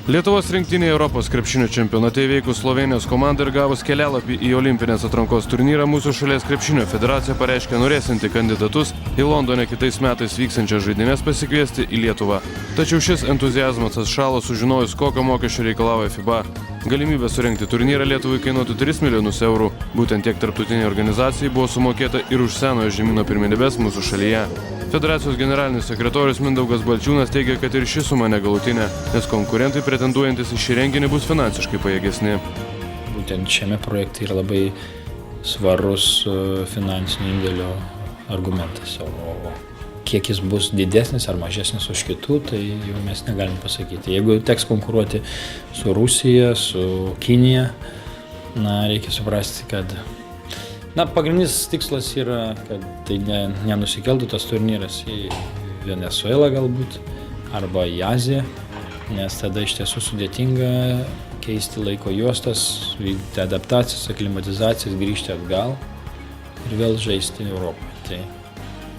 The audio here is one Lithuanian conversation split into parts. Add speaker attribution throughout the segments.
Speaker 1: Lietuvos rinktinė Europos krepšinio čempionate įveikus Slovėnijos komandą ir gavus kelialapį į olimpinės atrankos turnyrą, mūsų šalies krepšinio federacija pareiškė norėsinti kandidatus į Londone kitais metais vyksiančias žaidynes pasikviesti į Lietuvą. Tačiau šis entuziazmas atšalo sužinojus, kokio mokesčio reikalauja FIBA. Galimybė surengti turnyrą Lietuvai kainuotų 3 milijonus eurų. Būtent tiek tarptautiniai organizacijai buvo sumokėta ir už senojo žemyno pirmenybes mūsų šalyje. Federacijos generalinis sekretorius Mindaugas Balčiūnas teigia, kad ir ši suma negalutinė, nes konkurentai pretenduojantis į šį renginį bus finansiškai pajėgesni.
Speaker 2: Būtent šiame projekte yra labai svarus finansinio indėlio argumentas, o kiek jis bus didesnis ar mažesnis už kitų, tai jau mes negalim pasakyti. Jeigu teks konkuruoti su Rusija, su Kinija, reikia suprasti, kad pagrindinis tikslas yra, kad tai nenusikeltų tas turnyras į Venesuelą galbūt arba į Aziją, nes tada iš tiesų sudėtinga keisti laiko juostas, vykdyti adaptacijas, aklimatizacijas, grįžti atgal ir vėl žaisti Europoje. Tai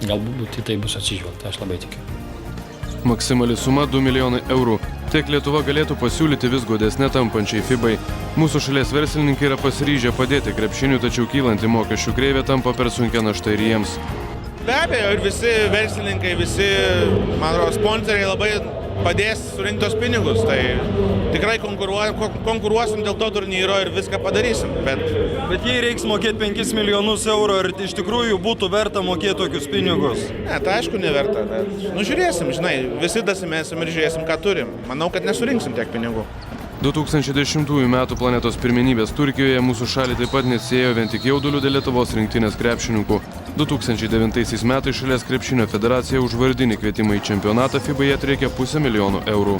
Speaker 2: galbūt į tai bus atsižvelgta, aš labai tikiu.
Speaker 1: Maksimali suma 2 milijonai eurų. Tiek Lietuva galėtų pasiūlyti vis godesnę tampančiai FIBai. Mūsų šalies verslininkai yra pasiryžę padėti krepšiniui, tačiau kylanti mokesčių kreivė tampa per sunkia našta ir jiems.
Speaker 3: Be abejo, ir visi verslininkai, visi, sponsoriai labai padės surinkti tos pinigus. Tai tikrai konkuruosim dėl to turnyro ir viską padarysim.
Speaker 4: Bet jei reiks mokėti 5 milijonus eurų, ir iš tikrųjų būtų verta mokėti tokius pinigus?
Speaker 3: Ne, tai aišku neverta, bet žiūrėsim, visi dasimėsim ir žiūrėsim, ką turim. Manau, kad nesurinksim tiek pinigų.
Speaker 1: 2010 metų planetos pirmenybės Turkijoje mūsų šalį taip pat nesiejo vien tik jaudulių dėl Lietuvos rinktinės krepšininkų. 2009 metais šalies krepšinio federacija už vardinį kvietimą į čempionatą FIBai atriekė 500 000 eurų.